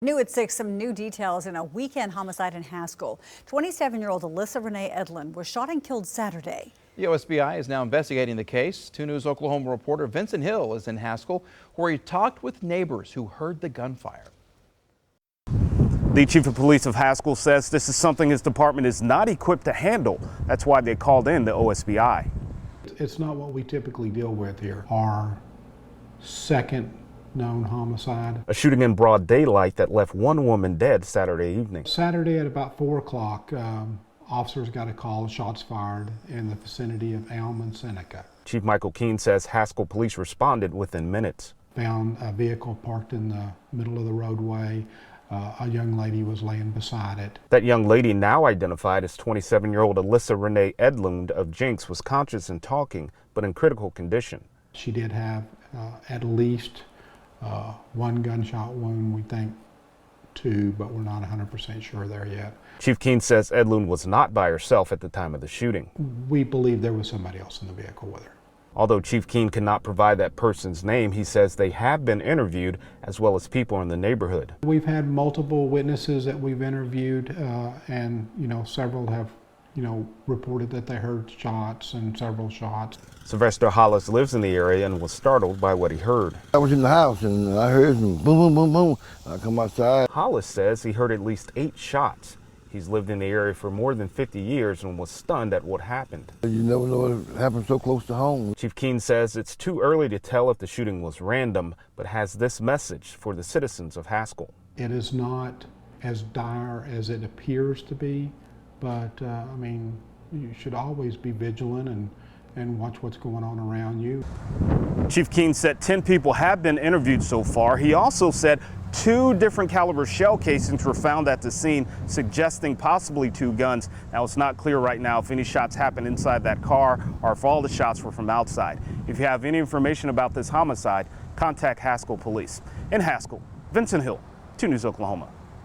New at 6, some new details in a weekend homicide in Haskell. 27-year-old Alyssa Rene Edlund was shot and killed Saturday. The OSBI is now investigating the case. 2 News Oklahoma reporter Vincent Hill is in Haskell, where he talked with neighbors who heard the gunfire. The chief of police of Haskell says this is something his department is not equipped to handle. That's why they called in the OSBI. It's not what we typically deal with here. Our second known homicide. A shooting in broad daylight that left one woman dead Saturday evening. Saturday at about 4 o'clock, officers got a call of shots fired in the vicinity of Elm and Seneca. Chief Michael Keene says Haskell police responded within minutes. Found a vehicle parked in the middle of the roadway. A young lady was laying beside it. That young lady, now identified as 27-year-old Alyssa Rene Edlund of Jenks, was conscious and talking, but in critical condition. She did have at least one gunshot wound, we think 2, but we're not 100% sure there yet. Chief Keene says Edlund was not by herself at the time of the shooting. We believe there was somebody else in the vehicle with her. Although Chief Keene cannot provide that person's name, he says they have been interviewed, as well as people in the neighborhood. We've had multiple witnesses that we've interviewed, and several have reported that they heard shots and several shots. Sylvester Hollis lives in the area and was startled by what he heard. I was in the house and I heard some boom, boom, boom, boom. I come outside. Hollis says he heard at least 8 shots. He's lived in the area for more than 50 years and was stunned at what happened. You never know what happened so close to home. Chief Keene says it's too early to tell if the shooting was random, but has this message for the citizens of Haskell. It is not as dire as it appears to be, but you should always be vigilant and watch what's going on around you. Chief Keene said 10 people have been interviewed so far. He also said 2 different caliber shell casings were found at the scene, suggesting possibly 2 guns. Now, it's not clear right now if any shots happened inside that car or if all the shots were from outside. If you have any information about this homicide, contact Haskell Police. In Haskell, Vincent Hill, 2 News Oklahoma.